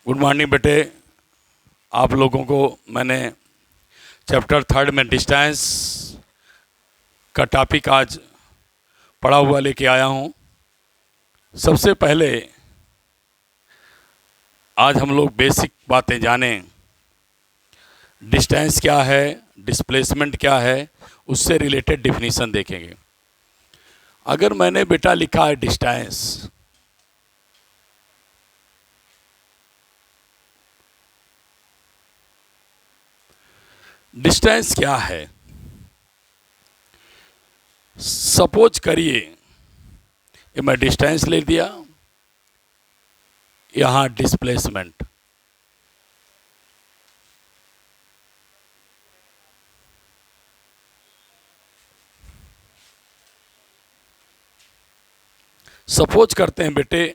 Good morning बेटे। आप लोगों को मैंने चैप्टर 3 में डिस्टेंस का टॉपिक आज पढ़ा हुआ लेके आया हूँ। सबसे पहले आज हम लोग बेसिक बातें जानें। डिस्टेंस क्या है, डिस्प्लेसमेंट क्या है, उससे रिलेटेड डेफिनेशन देखेंगे। अगर मैंने बेटा लिखा है डिस्टेंस, डिस्टेंस क्या है? सपोज करिए कि मैं डिस्टेंस ले दिया, यहां डिस्प्लेसमेंट। सपोज करते हैं बेटे,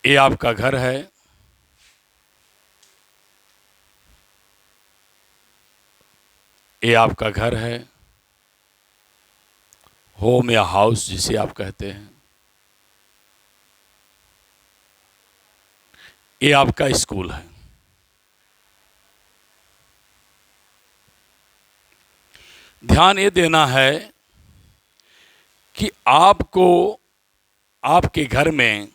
ये आपका घर है, ये आपका घर है, होम या हाउस जिसे आप कहते हैं। ये आपका स्कूल है। ध्यान ये देना है कि आपको आपके घर में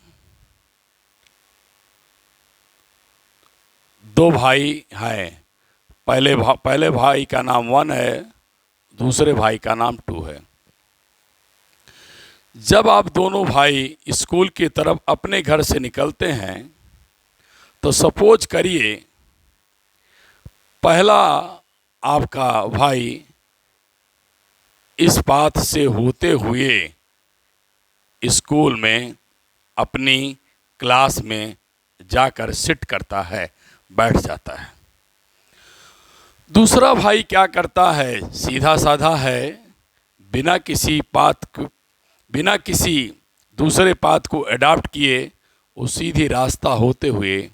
दो भाई हैं। पहले भाई का नाम 1 है, दूसरे भाई का नाम 2 है। जब आप दोनों भाई स्कूल की तरफ अपने घर से निकलते हैं तो सपोज करिए पहला आपका भाई इस पाथ से होते हुए स्कूल में अपनी क्लास में जाकर सिट करता है, बैठ जाता है। दूसरा भाई क्या करता है? सीधा साधा है, बिना किसी दूसरे पाथ को अडॉप्ट किए वो सीधी रास्ता होते हुए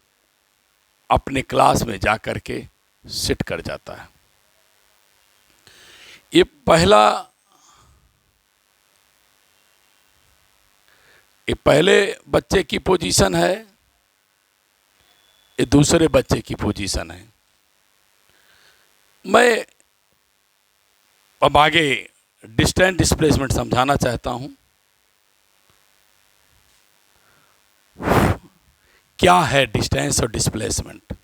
अपने क्लास में जाकर के सिट कर जाता है। ये पहले बच्चे की पोजीशन है, ये दूसरे बच्चे की पोजीशन है। मैं अब आगे डिस्टेंस डिस्प्लेसमेंट समझाना चाहता हूं। क्या है डिस्टेंस और डिस्प्लेसमेंट?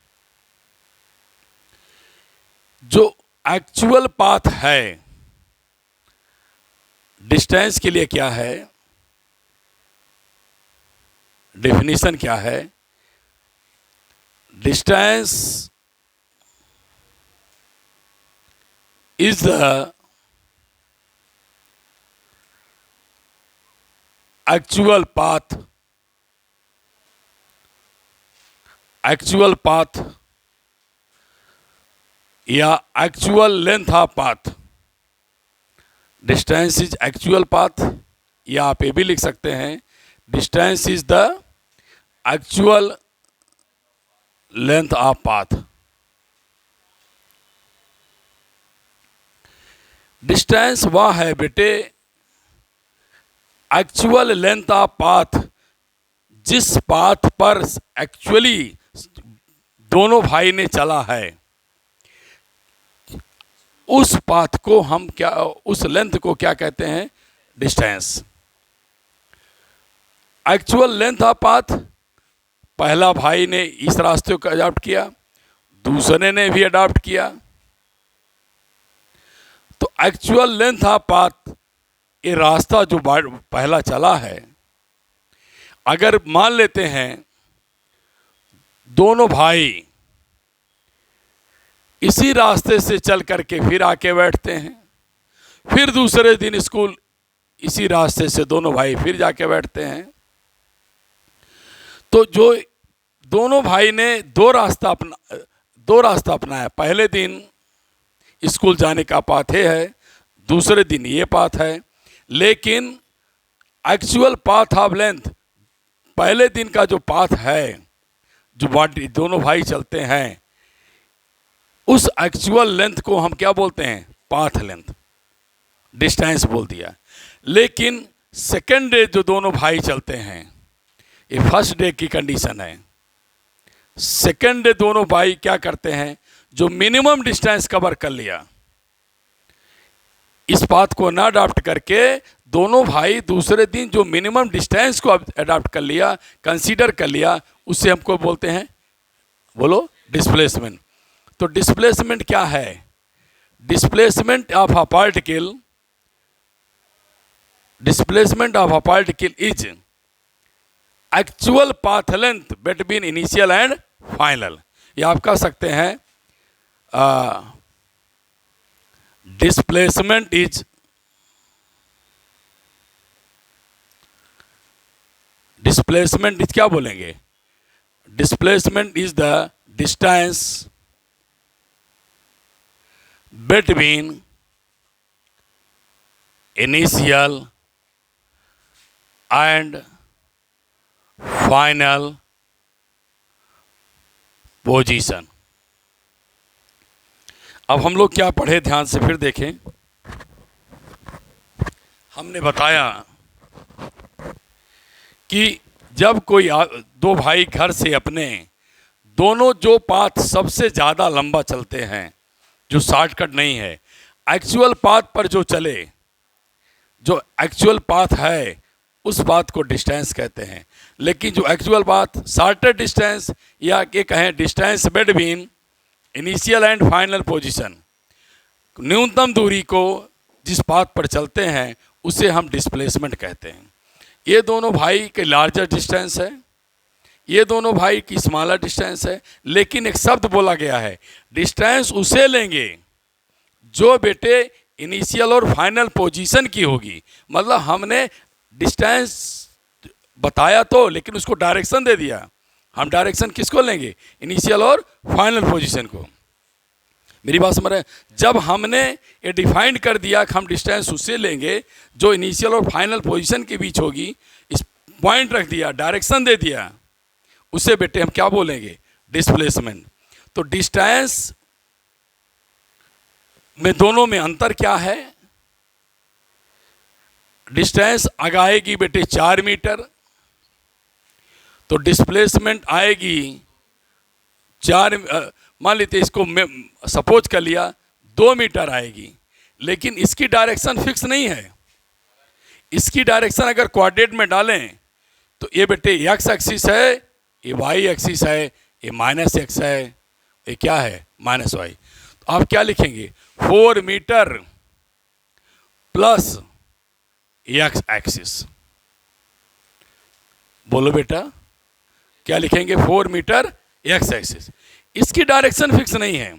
जो एक्चुअल पाथ है, डिस्टेंस के लिए क्या है, डेफिनेशन क्या है? Distance is the actual path या actual length of path। Distance is actual path, या आप ये भी लिख सकते हैं distance is the actual length of path. Distance वह है बेटे, एक्चुअल लेंथ ऑफ पाथ, जिस पाथ पर एक्चुअली दोनों भाई ने चला है, उस पाथ को हम उस लेंथ को क्या कहते हैं? Distance. Actual length of path, पहला भाई ने इस रास्ते को अडॉप्ट किया, दूसरे ने भी अडॉप्ट किया, तो एक्चुअल लेंथ ऑफ पाथ, ये रास्ता जो पहला चला है, अगर मान लेते हैं दोनों भाई इसी रास्ते से चल करके फिर आके बैठते हैं, फिर दूसरे दिन स्कूल इसी रास्ते से दोनों भाई फिर जाके बैठते हैं, तो जो दोनों भाई ने दो रास्ता अपनाया। पहले दिन स्कूल जाने का पाथ है, दूसरे दिन ये पाथ है, लेकिन एक्चुअल पाथ ऑफ लेंथ, पहले दिन का जो पाथ है जो दोनों भाई चलते हैं, उस एक्चुअल लेंथ को हम क्या बोलते हैं? पाथ लेंथ, डिस्टेंस बोल दिया। लेकिन सेकेंड डे जो दोनों भाई चलते हैं, ये फर्स्ट डे की कंडीशन है। सेकेंड डे दोनों भाई क्या करते हैं, जो मिनिमम डिस्टेंस कवर कर लिया, इस बात को ना अडॉप्ट करके दोनों भाई दूसरे दिन जो मिनिमम डिस्टेंस को अडॉप्ट कर लिया, कंसीडर कर लिया, उसे हमको बोलते हैं, बोलो, डिस्प्लेसमेंट। तो डिस्प्लेसमेंट क्या है? Displacement of a particle, displacement of a particle is actual path length between initial and final. ये आप कह सकते हैं डिस्प्लेसमेंट इज, डिस्प्लेसमेंट इज क्या बोलेंगे? Displacement is the distance between initial and final position. अब हम लोग क्या पढ़े, ध्यान से फिर देखें। हमने बताया कि जब कोई दो भाई घर से अपने दोनों जो पाथ सबसे ज़्यादा लंबा चलते हैं, जो शॉर्टकट नहीं है, एक्चुअल पाथ पर जो चले, जो एक्चुअल पाथ है उस पाथ को डिस्टेंस कहते हैं। लेकिन जो एक्चुअल पाथ शॉर्टेस्ट डिस्टेंस, या ये कहें distance between initial and final position, न्यूनतम दूरी को जिस पाथ पर चलते हैं उसे हम डिस्प्लेसमेंट कहते हैं। ये दोनों भाई के लार्जर डिस्टेंस है, ये दोनों भाई की स्मॉलर डिस्टेंस है, लेकिन एक शब्द बोला गया है, डिस्टेंस उसे लेंगे जो बेटे इनिशियल और फाइनल पोजीशन की होगी। मतलब हमने डिस्टेंस बताया तो, लेकिन उसको डायरेक्शन दे दिया। हम डायरेक्शन किसको लेंगे? इनिशियल और फाइनल पोजीशन को। मेरी बात समझ रहे हैं? जब हमने ये डिफाइन कर दिया कि हम डिस्टेंस उससे लेंगे जो इनिशियल और फाइनल पोजीशन के बीच होगी, इस पॉइंट रख दिया, डायरेक्शन दे दिया, उसे बेटे हम क्या बोलेंगे? डिस्प्लेसमेंट। तो डिस्टेंस में दोनों में अंतर क्या है? डिस्टेंस आगे आएगी बेटे 4 मीटर, तो डिस्प्लेसमेंट आएगी 4, मान लेते इसको सपोज कर लिया 2 मीटर आएगी। लेकिन इसकी डायरेक्शन फिक्स नहीं है। इसकी डायरेक्शन अगर कोऑर्डिनेट में डालें तो ये बेटे एक्स एक्सिस है, ये वाई एक्सिस है, ये माइनस एक्स है, ये क्या है? Minus Y. तो आप क्या लिखेंगे? 4 मीटर प्लस एक्स एक्सिस। बोलो बेटा, क्या लिखेंगे? 4 मीटर एक्स एक्सिस। इसकी डायरेक्शन फिक्स नहीं है।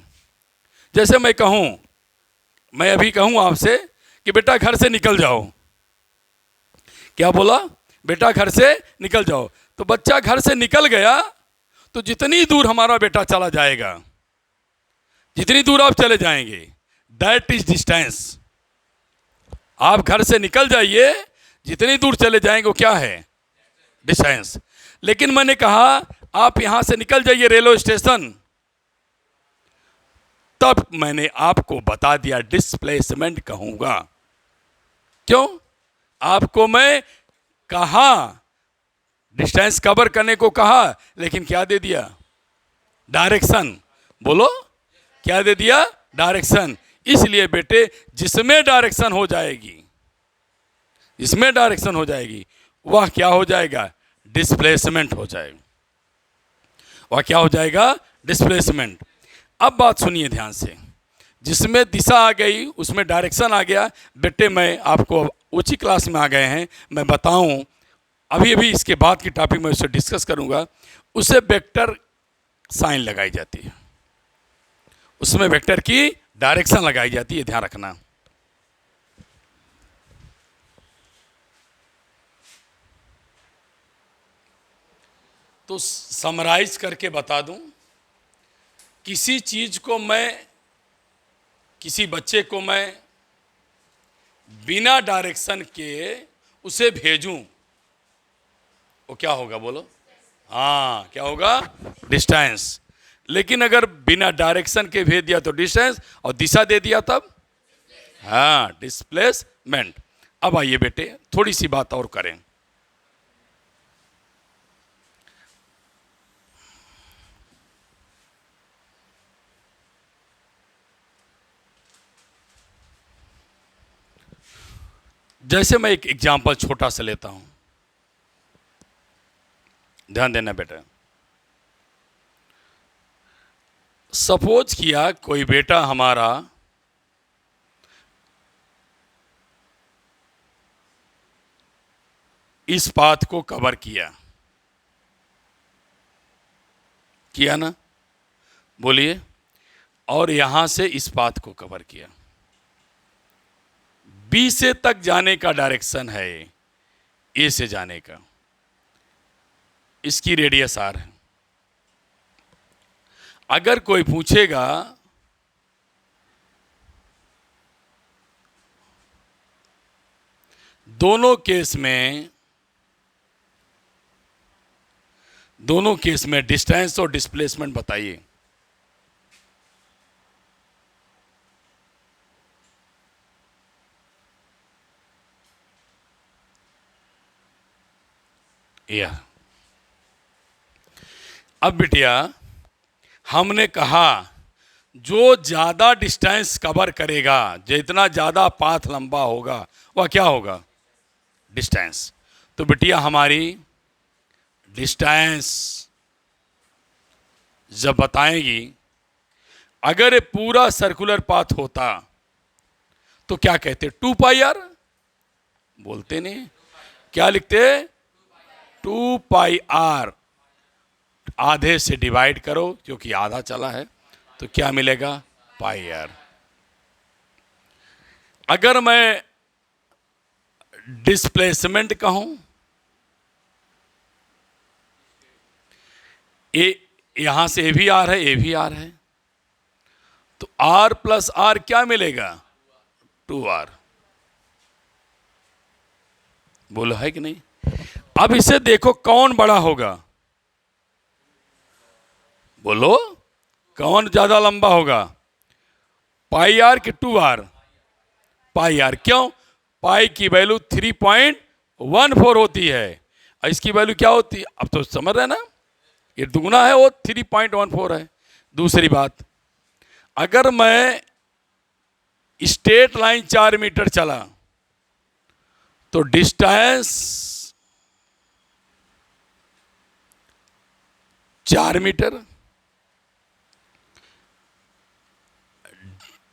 जैसे मैं कहूं, मैं अभी कहूं आपसे कि बेटा घर से निकल जाओ, क्या बोला? बेटा घर से निकल जाओ। तो बच्चा घर से निकल गया, तो जितनी दूर हमारा बेटा चला जाएगा, जितनी दूर आप चले जाएंगे, दैट इज डिस्टेंस। आप घर से निकल जाइए, जितनी दूर चले जाएंगे वो क्या है? डिस्टेंस। लेकिन मैंने कहा आप यहां से निकल जाइए रेलवे स्टेशन, तब मैंने आपको बता दिया डिस्प्लेसमेंट कहूंगा। क्यों? आपको मैं कहा, डिस्टेंस कवर करने को कहा, लेकिन क्या दे दिया? डायरेक्शन। बोलो, क्या दे दिया? डायरेक्शन। इसलिए बेटे जिसमें डायरेक्शन हो जाएगी, जिसमें डायरेक्शन हो जाएगी, वह क्या हो जाएगा? डिस्प्लेसमेंट हो जाएगा। वह क्या हो जाएगा? डिस्प्लेसमेंट। अब बात सुनिए ध्यान से। जिसमें दिशा आ गई उसमें डायरेक्शन आ गया। बेटे मैं आपको ऊंची क्लास में आ गए हैं, मैं बताऊं, अभी अभी इसके बाद की टॉपिक में उससे डिस्कस करूंगा। उसे वेक्टर साइन लगाई जाती है, उसमें वेक्टर की डायरेक्शन लगाई जाती है, ध्यान रखना। तो समराइज करके बता दूं, किसी चीज को मैं, किसी बच्चे को मैं बिना डायरेक्शन के उसे भेजूं, वो क्या होगा? बोलो। हाँ, क्या होगा? डिस्टेंस। लेकिन अगर बिना डायरेक्शन के भेज दिया तो डिस्टेंस, और दिशा दे दिया तब हाँ डिस्प्लेसमेंट। अब आइए बेटे थोड़ी सी बात और करें। जैसे मैं एक एग्जाम्पल छोटा सा लेता हूं, ध्यान देना बेटा। सपोज किया कोई बेटा हमारा इस पाथ को कवर किया ना, बोलिए, और यहां से इस पाथ को कवर किया। बी से तक जाने का डायरेक्शन है ए से जाने का, इसकी रेडियस आर है। अगर कोई पूछेगा दोनों केस में डिस्टेंस और डिस्प्लेसमेंट बताइए, या अब बिटिया हमने कहा जो ज्यादा डिस्टेंस कवर करेगा, जितना ज्यादा पाथ लंबा होगा वह क्या होगा, डिस्टेंस। तो बिटिया हमारी डिस्टेंस जब बताएंगी, अगर ये पूरा सर्कुलर पाथ होता तो क्या कहते, 2 पाई आर, बोलते नहीं, क्या लिखते, 2 पाई आर, आधे से डिवाइड करो क्योंकि आधा चला है, तो क्या मिलेगा, पाई आर। अगर मैं डिस्प्लेसमेंट कहूं, ए यहां से ए भी आर है, ए भी आर है, तो आर प्लस आर क्या मिलेगा, 2r। बोलो है कि नहीं। अब इसे देखो कौन बड़ा होगा, बोलो कौन ज्यादा लंबा होगा, पाई आर कि 2r, पाई आर। क्यों, पाई की वैल्यू 3.14 होती है और इसकी वैल्यू क्या होती है, अब तो समझ रहे ना, ये दुगुना है, वो 3.14 है। दूसरी बात, अगर मैं स्ट्रेट लाइन 4 मीटर चला तो डिस्टेंस 4 मीटर,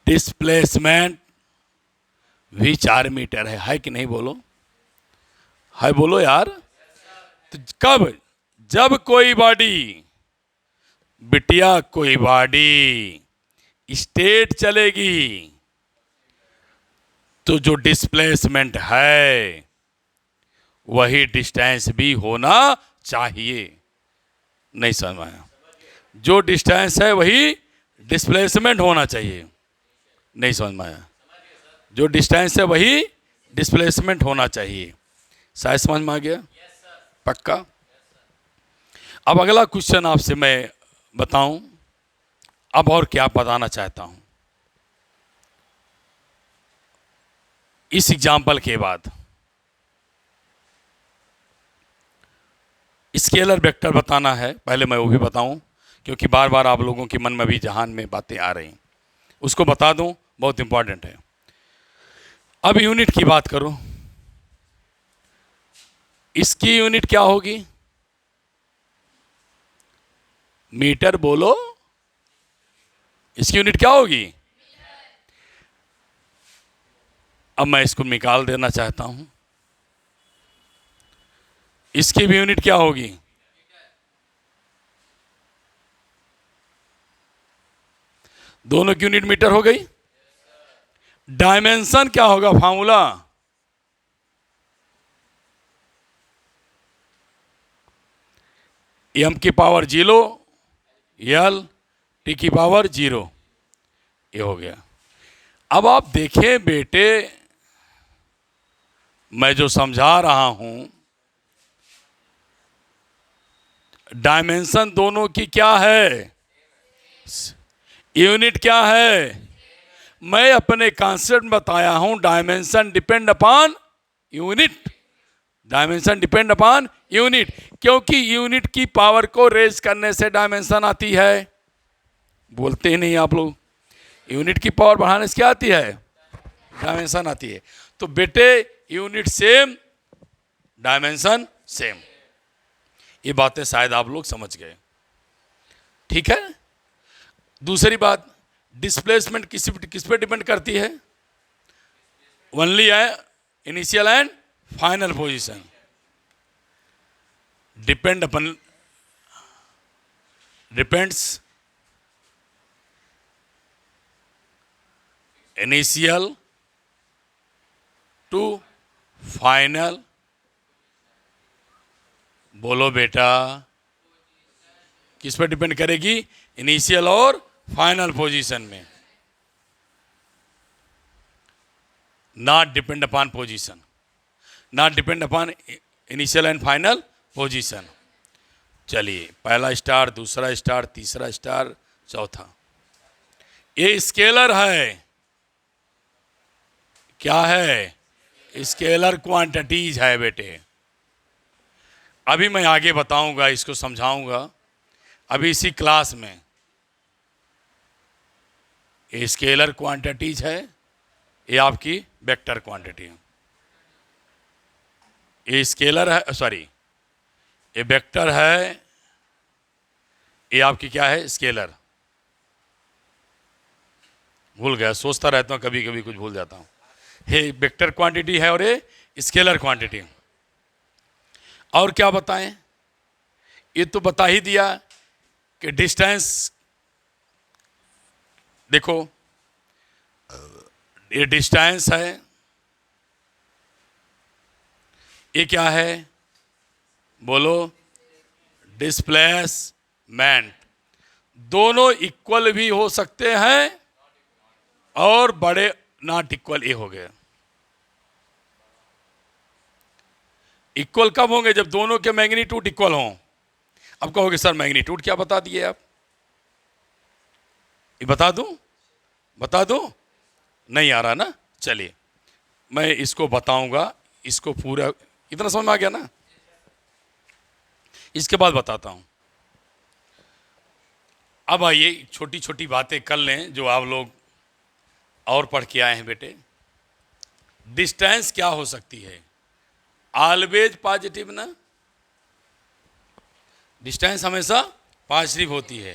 डिस्प्लेसमेंट भी 4 मीटर है कि नहीं, बोलो है, बोलो यार। तो कब, जब कोई बॉडी, बिटिया कोई बॉडी स्ट्रेट चलेगी तो जो डिस्प्लेसमेंट है वही डिस्टेंस भी होना चाहिए। नहीं समझ में आया, जो डिस्टेंस है वही डिस्प्लेसमेंट होना चाहिए। नहीं समझ में आया, जो डिस्टेंस है वही डिस्प्लेसमेंट होना चाहिए। शायद समझ में आ गया, पक्का। अब अगला क्वेश्चन आपसे मैं बताऊं, अब और क्या बताना चाहता हूं इस एग्जाम्पल के बाद। स्केलर वेक्टर बताना है, पहले मैं वो भी बताऊं क्योंकि बार बार आप लोगों के मन में भी जहान में बातें आ रही, उसको बता दूं, बहुत इंपॉर्टेंट है। अब यूनिट की बात करो, इसकी यूनिट क्या होगी, मीटर, बोलो, इसकी यूनिट क्या होगी। अब मैं इसको निकाल देना चाहता हूं, इसकी भी यूनिट क्या होगी, दोनों की यूनिट मीटर हो गई। डायमेंशन क्या होगा, फार्मूला, m की पावर 0 l t की पावर 0, ये हो गया। अब आप देखें बेटे, मैं जो समझा रहा हूं, डायमेंशन दोनों की क्या है, यूनिट क्या है। मैं अपने कॉन्सेप्ट में बताया हूं, dimension depend upon unit, dimension depend upon unit, क्योंकि यूनिट की पावर को रेज करने से डायमेंशन आती है। बोलते ही नहीं आप लोग, यूनिट की पावर बढ़ाने से क्या आती है, डायमेंशन आती है। तो बेटे यूनिट सेम, डायमेंशन सेम। ये बातें शायद आप लोग समझ गए। ठीक है। दूसरी बात, डिस्प्लेसमेंट किस पे डिपेंड करती है? ओनली है initial and final position. Depends initial to final. बोलो बेटा, किस पर डिपेंड करेगी? इनिशियल और फाइनल पोजीशन में। Not depend upon position, not depend upon initial and final position. चलिए, पहला स्टार, दूसरा स्टार, तीसरा स्टार, चौथा। ये स्केलर है। क्या है? स्केलर क्वांटिटीज है बेटे। अभी मैं आगे बताऊंगा, इसको समझाऊंगा अभी इसी क्लास में। ये स्केलर क्वांटिटीज है, ये आपकी वेक्टर क्वांटिटी है। ये स्केलर है, सॉरी, ये वेक्टर है, ये आपकी क्या है? स्केलर। भूल गया, सोचता रहता हूँ, कभी कभी कुछ भूल जाता हूँ। ये वेक्टर क्वांटिटी है और ये स्केलर क्वांटिटी। और क्या बताएं? ये तो बता ही दिया कि डिस्टेंस, देखो ये डिस्टेंस है, ये क्या है? बोलो, डिस्प्लेसमेंट। दोनों इक्वल भी हो सकते हैं और बड़े नॉट इक्वल, ये हो गए। इक्वल कब होंगे? जब दोनों के मैग्नीट्यूड इक्वल हों। अब कहोगे सर मैग्नीट्यूड क्या बता दिए आप? ये बता दूं? नहीं आ रहा ना? चलिए, मैं इसको बताऊंगा। इसको पूरा इतना समझ में आ गया ना? इसके बाद बताता हूं। अब आइए छोटी छोटी बातें कर लें जो आप लोग और पढ़ के आए हैं बेटे। डिस्टेंस क्या हो सकती है? ऑलवेज पॉजिटिव ना? डिस्टेंस हमेशा पॉजिटिव होती है।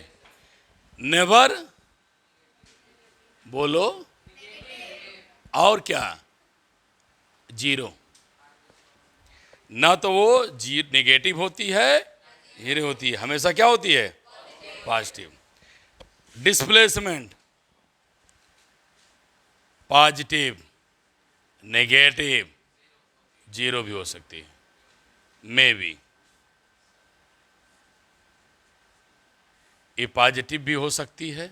नेवर, बोलो, और क्या? जीरो। ना तो वो नेगेटिव होती है, जीरो होती है, हमेशा क्या होती है? Positive. Displacement positive, negative, zero भी हो सकती है, मे बी। ये पॉजिटिव भी हो सकती है,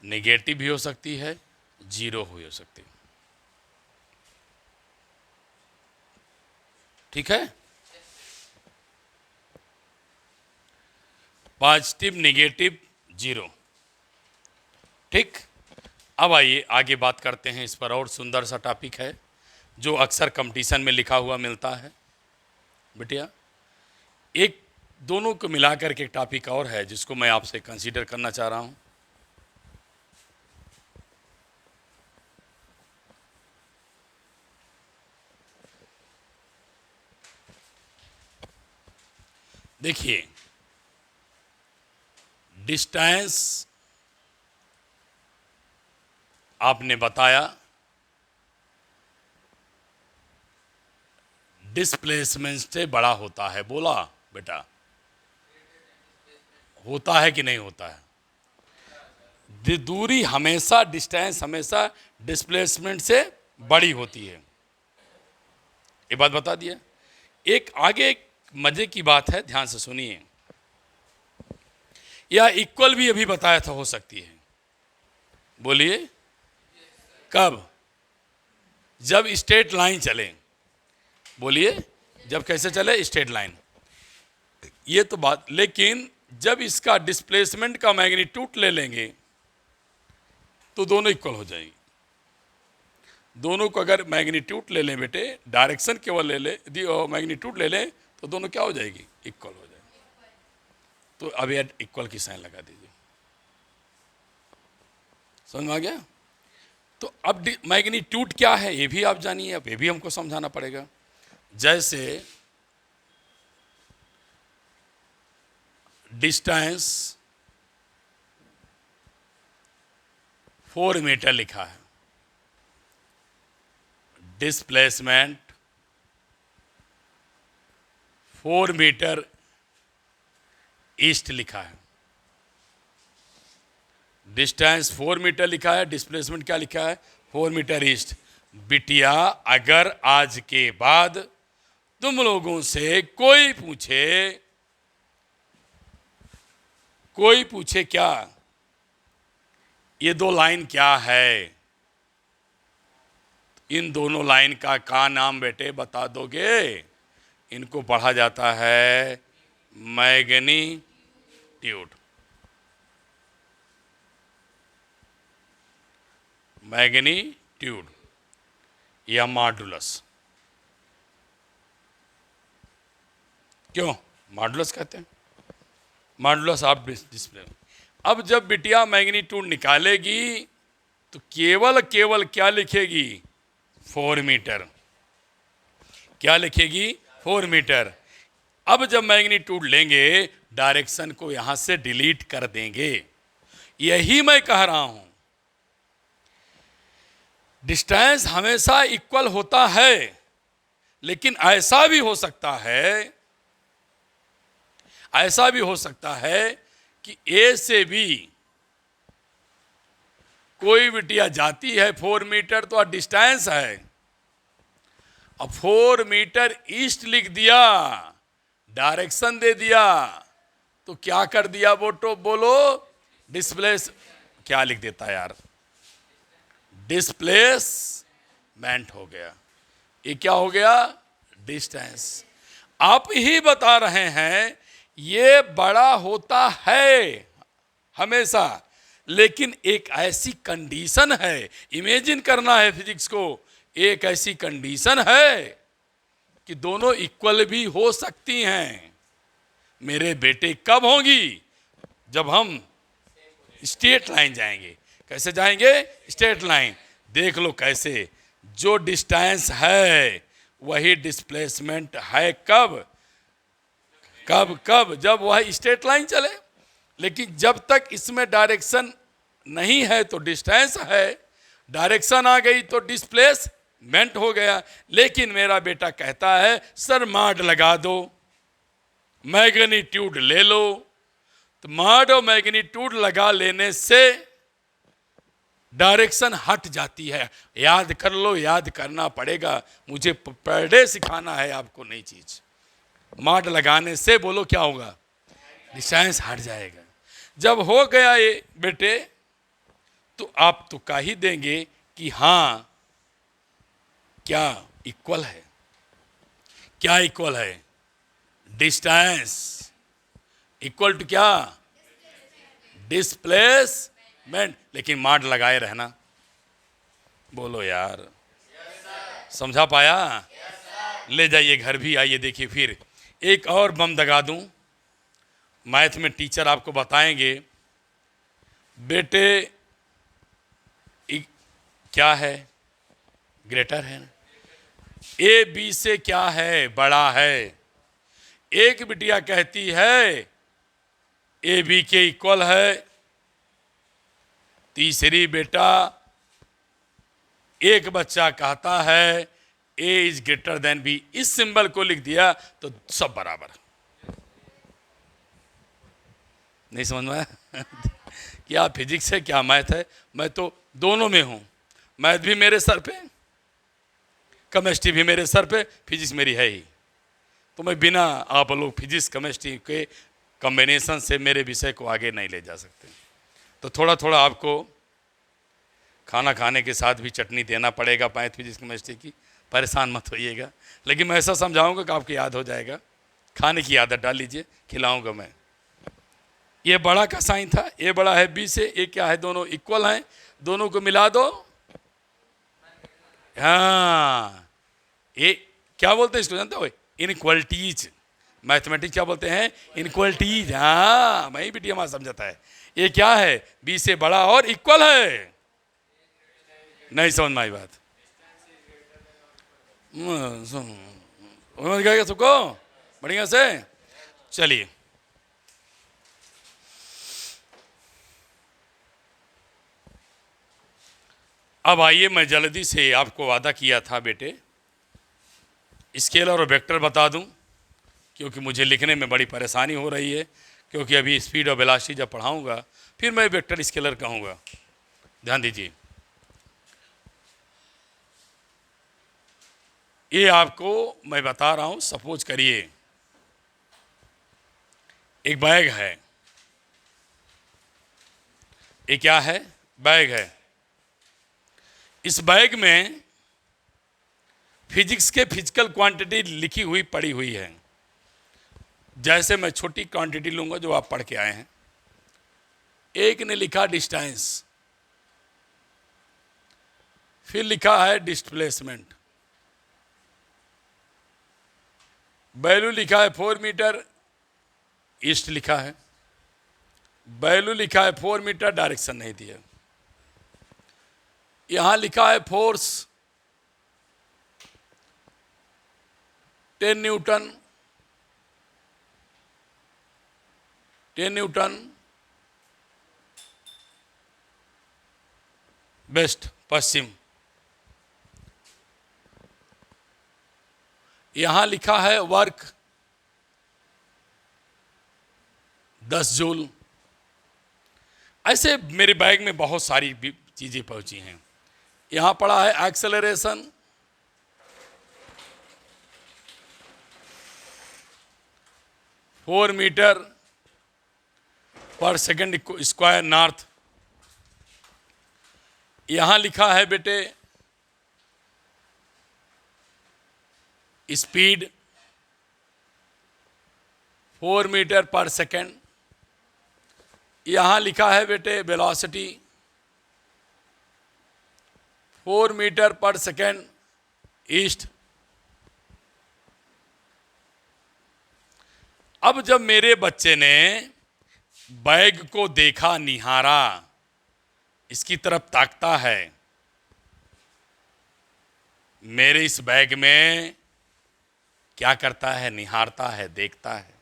नेगेटिव भी हो सकती है, जीरो भी हो सकती है। ठीक है? Positive, negative, zero. ठीक। अब आइए आगे बात करते हैं इस पर। और सुंदर सा टॉपिक है जो अक्सर कंपटीशन में लिखा हुआ मिलता है बेटिया। एक दोनों को मिलाकर के एक टॉपिक और है जिसको मैं आपसे कंसीडर करना चाह रहा हूं। देखिए, डिस्टेंस आपने बताया, डिस्प्लेसमेंट से बड़ा होता है। बोला बेटा, होता है कि नहीं होता है? दूरी हमेशा, डिस्टेंस हमेशा डिस्प्लेसमेंट से बड़ी होती है। ये बात बता दिया। एक आगे एक मजे की बात है, ध्यान से सुनिए। या इक्वल भी अभी बताया था हो सकती है। बोलिए, कब? जब स्ट्रेट लाइन चले। बोलिए, जब कैसे चले? Straight line. ये तो बात, लेकिन जब इसका डिस्प्लेसमेंट का मैग्नीट्यूड ले लेंगे तो दोनों इक्वल हो जाएंगे। दोनों को अगर मैग्नीट्यूड ले लें बेटे, डायरेक्शन केवल ले ले, मैग्नीट्यूड ले लें तो दोनों क्या हो जाएगी? इक्वल हो जाएगी। तो अब ये इक्वल की साइन लगा दीजिए। समझ में आ गया? तो तो अब मैग्नीट्यूड क्या है ये भी आप जानिए, अब ये भी हमको समझाना पड़ेगा। जैसे डिस्टेंस 4 मीटर लिखा है, डिस्प्लेसमेंट 4 मीटर ईस्ट लिखा है। डिस्टेंस 4 मीटर लिखा है, डिस्प्लेसमेंट क्या लिखा है? 4 मीटर ईस्ट। बिटिया, अगर आज के बाद तुम लोगों से कोई पूछे क्या ये दो लाइन क्या है, इन दोनों लाइन का नाम बेटे बता दोगे? इनको पढ़ा जाता है मैग्नीट्यूड। मैग्नीट्यूड या मॉडुलस। क्यों मॉडुलस कहते हैं? Modulus of display. अब जब बिटिया मैग्नीट्यूड निकालेगी तो केवल क्या लिखेगी? 4 मीटर। क्या लिखेगी? 4 मीटर। अब जब मैग्नीट्यूड लेंगे डायरेक्शन को यहां से डिलीट कर देंगे। यही मैं कह रहा हूं, डिस्टेंस हमेशा इक्वल होता है, लेकिन ऐसा भी हो सकता है कि ए से बी कोई बिटिया जाती है 4 मीटर तो डिस्टेंस है, अब 4 मीटर ईस्ट लिख दिया, डायरेक्शन दे दिया, तो क्या कर दिया बोलो? डिस्प्लेस क्या लिख देता यार? डिस्प्लेसमेंट हो गया। ये क्या हो गया? डिस्टेंस। आप ही बता रहे हैं ये बड़ा होता है हमेशा, लेकिन एक ऐसी कंडीशन है, इमेजिन करना है फिजिक्स को, एक ऐसी कंडीशन है कि दोनों इक्वल भी हो सकती हैं। मेरे बेटे कब होंगी? जब हम स्ट्रेट लाइन जाएंगे। कैसे जाएंगे? Straight line. देख लो कैसे, जो डिस्टेंस है वही डिस्प्लेसमेंट है। कब? जब वह स्ट्रेट लाइन चले। लेकिन जब तक इसमें डायरेक्शन नहीं है तो डिस्टेंस है, डायरेक्शन आ गई तो डिस्प्लेसमेंट हो गया। लेकिन मेरा बेटा कहता है सर मॉड लगा दो, मैग्नीट्यूड ले लो। तो मॉड और मैग्नीट्यूड लगा लेने से डायरेक्शन हट जाती है। याद कर लो, याद करना पड़ेगा, मुझे पर डे सिखाना है आपको नई चीज। मॉड लगाने से बोलो क्या होगा? डिस्टेंस हट जाएगा। जब हो गया ये बेटे तो आप तो कह ही देंगे कि हाँ क्या इक्वल है? क्या इक्वल है? डिस्टेंस इक्वल टू क्या? डिस्प्लेसमेंट। लेकिन मॉड लगाए रहना। बोलो यार, समझा पाया? ले जाइए घर भी, आइए देखिए। फिर एक और बम दगा दूं, मैथ में टीचर आपको बताएंगे बेटे क्या है? ग्रेटर है ना? ए बी से क्या है? बड़ा है। एक बिटिया कहती है ए बी के इक्वल है, तीसरी बेटा एक बच्चा कहता है ए इज ग्रेटर देन बी। इस सिंबल को लिख दिया तो सब बराबर। नहीं समझ में आया? क्या फिजिक्स है क्या मैथ है? मैं तो दोनों में हूं। मैथ भी मेरे सर पे, केमिस्ट्री भी मेरे सर पे, फिजिक्स मेरी है ही। तो मैं बिना आप लोग फिजिक्स केमिस्ट्री के कॉम्बिनेशन से मेरे विषय को आगे नहीं ले जा सकते। तो थोड़ा थोड़ा आपको खाना खाने के साथ भी चटनी देना पड़ेगा मैथ फिजिक्स केमिस्ट्री की। परेशान मत होइएगा, लेकिन मैं ऐसा समझाऊंगा कि आपको याद हो जाएगा। खाने की आदत डाल लीजिए, खिलाऊंगा मैं। ये बड़ा का साइन था, ए बड़ा है बी से, ए क्या है? दोनों इक्वल हैं, दोनों को मिला दो। हाँ, ये क्या बोलते हैं इसको जानते हो? इनइक्वलिटीज। मैथमेटिक्स क्या बोलते हैं? इनइक्वलिटीज। हाँ, मैं बिटिया माँ समझाता है। ये क्या है? बी से बड़ा और इक्वल है। नहीं समझ में आई बात? समझ गए सबको बढ़िया से? चलिए, अब आइए, मैं जल्दी से आपको वादा किया था बेटे, स्केलर और वेक्टर बता दूं, क्योंकि मुझे लिखने में बड़ी परेशानी हो रही है, क्योंकि अभी स्पीड और वेलोसिटी जब पढ़ाऊंगा फिर मैं वेक्टर स्केलर कहूँगा। ध्यान दीजिए, ये आपको मैं बता रहा हूँ। सपोज करिए एक बैग है, ये क्या है? बैग है। इस बैग में फिजिक्स के फिजिकल क्वांटिटी लिखी हुई पड़ी हुई है। जैसे मैं छोटी क्वांटिटी लूंगा जो आप पढ़ के आए हैं। एक ने लिखा डिस्टेंस, फिर लिखा है डिस्प्लेसमेंट, वैल्यू लिखा है 4 मीटर, ईस्ट लिखा है, वैल्यू लिखा है 4 मीटर, डायरेक्शन नहीं दिया। यहां लिखा है फोर्स 10 न्यूटन, 10 न्यूटन वेस्ट पश्चिम। यहां लिखा है वर्क 10 जूल। ऐसे मेरे बैग में बहुत सारी चीजें पहुंची हैं। यहां पड़ा है एक्सेलरेशन 4 मीटर पर सेकंड स्क्वायर नॉर्थ। यहां लिखा है बेटे स्पीड 4 मीटर पर सेकंड। यहां लिखा है बेटे वेलोसिटी 4 मीटर पर सेकंड ईस्ट। अब जब मेरे बच्चे ने बैग को देखा, निहारा, इसकी तरफ ताकता है, मेरे इस बैग में क्या करता है? निहारता है, देखता है।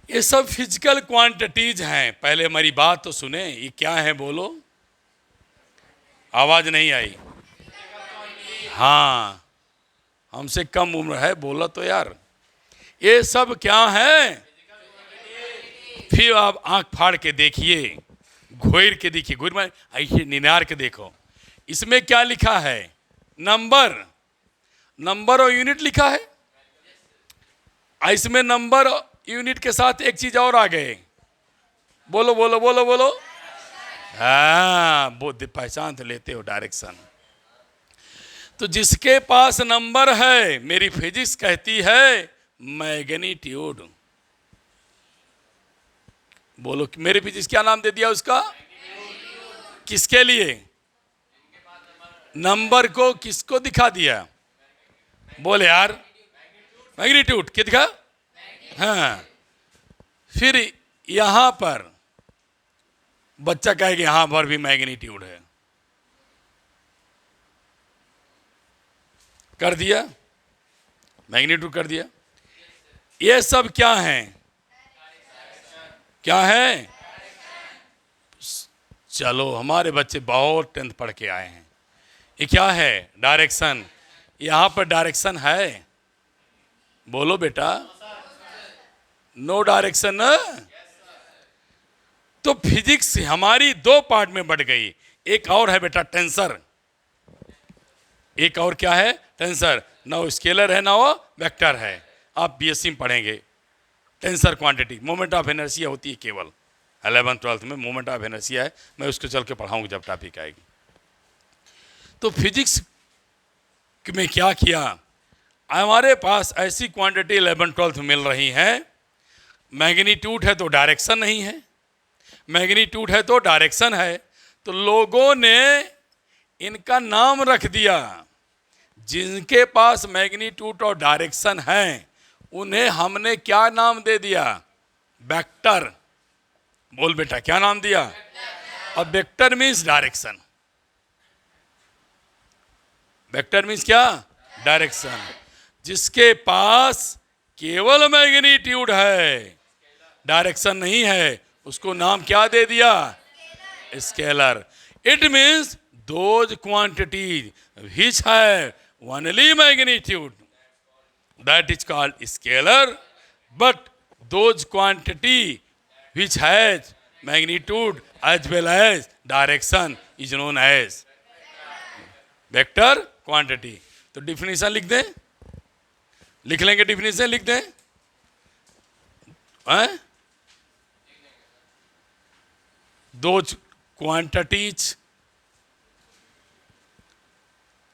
ये सब फिजिकल क्वांटिटीज हैं। पहले हमारी बात तो सुने, ये क्या है बोलो? आवाज नहीं आई। हाँ, हमसे कम उम्र है, बोला तो यार। ये सब क्या है? फिर आप आंख फाड़ के देखिए, घोर के देखिए, घोर में ऐसे निनार के देखो। इसमें क्या लिखा है? नंबर, नंबर और यूनिट लिखा है। इसमें नंबर यूनिट के साथ एक चीज और आ गए। बोलो बोलो बोलो बोलो। हाँ, बुद्धि पहचान तो लेते हो, डायरेक्शन। तो जिसके पास नंबर है, मेरी फिजिक्स कहती है मैग्नीट्यूड। बोलो, मेरी फिजिक्स क्या नाम दे दिया उसका? किसके लिए? नंबर को किसको दिखा दिया? बोले यार, मैग्नीट्यूड क्या दिखा? हाँ। फिर यहां पर बच्चा कहेगा यहां पर भी मैग्नीट्यूड है। कर दिया, मैग्नीट्यूड कर दिया। ये सब क्या है? क्या है? चलो, हमारे बच्चे बहुत 10th पढ़ के आए हैं। ये क्या है? डायरेक्शन। यहां पर डायरेक्शन है? बोलो बेटा, नो डायरेक्शन ना। तो फिजिक्स हमारी 2 पार्ट में बढ़ गई। एक और है बेटा टेंसर। एक और क्या है? टेंसर। ना वो स्केलर है, ना वो वेक्टर है। आप बीएससी में पढ़ेंगे tensor quantity, moment of inertia होती है केवल। 11th 12th में मोमेंट ऑफ इनर्शिया है। मैं उसको चल के पढ़ाऊंगा जब टॉपिक आएगी। तो फिजिक्स में क्या किया? हमारे पास ऐसी क्वांटिटी 11th 12th में मिल रही है। मैग्नीट्यूड है तो डायरेक्शन नहीं है, मैग्नीट्यूड है तो डायरेक्शन है। तो लोगों ने इनका नाम रख दिया। जिनके पास मैग्नीट्यूड और डायरेक्शन है उन्हें हमने क्या नाम दे दिया? वेक्टर। बोल बेटा, क्या नाम दिया? अब vector means direction. Vector means क्या? डायरेक्शन। जिसके पास केवल मैग्नीट्यूड है, डायरेक्शन नहीं है, उसको नाम क्या दे दिया? Scalar. It means those quantities which have only magnitude, that is called scalar, but those quantity which has magnitude as well as direction is known as vector quantity। तो डिफिनेशन लिख दें, लिख लेंगे, डिफिनेशन लिख दें। दोज क्वांटिटीज,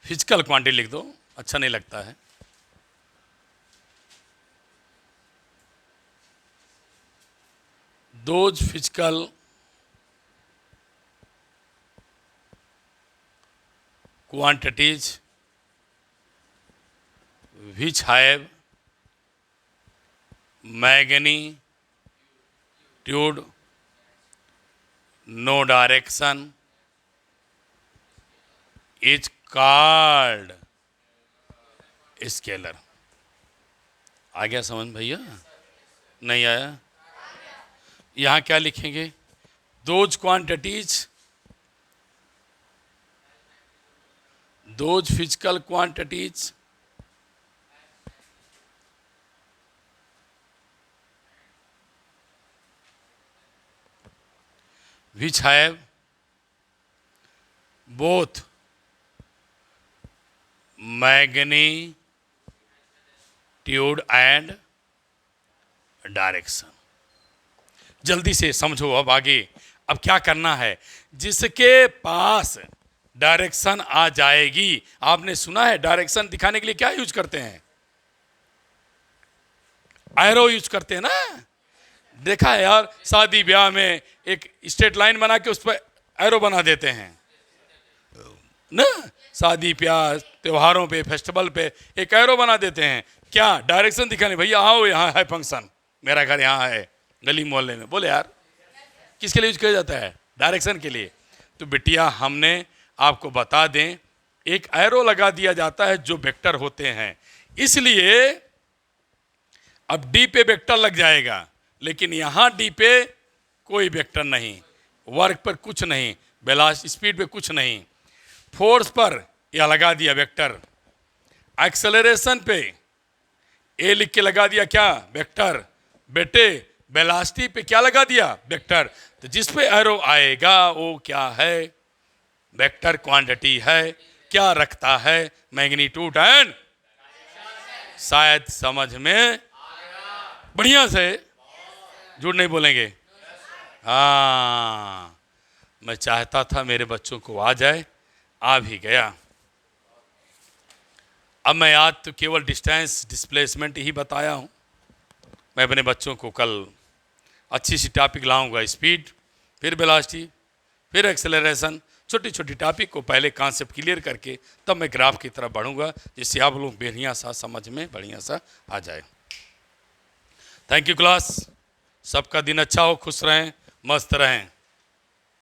फिजिकल क्वांटिटी लिख दो, अच्छा नहीं लगता है। Those physical quantities which have magnitude, no direction is called scalar. आ गया समझ भैया? नहीं आया? यहाँ क्या लिखेंगे? Those quantities, those physical quantities which have both magnitude and direction. जल्दी से समझो अब आगे। अब क्या करना है? जिसके पास डायरेक्शन आ जाएगी, आपने सुना है डायरेक्शन दिखाने के लिए क्या यूज करते हैं? एरो यूज करते हैं ना। देखा है यार, शादी ब्याह में एक स्ट्रेट लाइन बना के उस पर एरो बना देते हैं ना। शादी ब्याह त्योहारों पे, फेस्टिवल पे एक एरो बना देते हैं। क्या? डायरेक्शन दिखाने, भैया आओ यहाँ है फंक्शन, मेरा घर यहाँ है गली मोहल्ले में। बोले यार किसके लिए यूज किया जाता है? डायरेक्शन के लिए। तो बिटिया हमने आपको बता दें, एक एरो लगा दिया जाता है जो वेक्टर होते हैं, इसलिए अब डी पे वेक्टर लग जाएगा, लेकिन यहाँ डी पे कोई वेक्टर नहीं, वर्क पर कुछ नहीं, वेलोसिटी स्पीड पे कुछ नहीं, फोर्स पर यह लगा दिया वेक्टर, एक्सेलरेशन पे ए लिख के लगा दिया क्या? वेक्टर। बेटे वेलोसिटी पे क्या लगा दिया? वेक्टर। तो जिस पे एरो आएगा वो क्या है? वेक्टर क्वांटिटी है। क्या रखता है? Magnitude and. शायद समझ में बढ़िया से, झूठ नहीं बोलेंगे। हाँ, मैं चाहता था मेरे बच्चों को आ जाए, आ भी गया। अब मैं आज तो केवल डिस्टेंस डिस्प्लेसमेंट ही बताया हूँ। मैं अपने बच्चों को कल अच्छी सी टॉपिक लाऊंगा, स्पीड, फिर वेलोसिटी, फिर एक्सेलरेशन, छोटी छोटी टॉपिक को पहले कॉन्सेप्ट क्लियर करके तब मैं ग्राफ की तरफ बढ़ूंगा, जिससे आप लोग बढ़िया सा समझ में बढ़िया सा आ जाए। Thank you class. सबका दिन अच्छा हो, खुश रहें, मस्त रहें।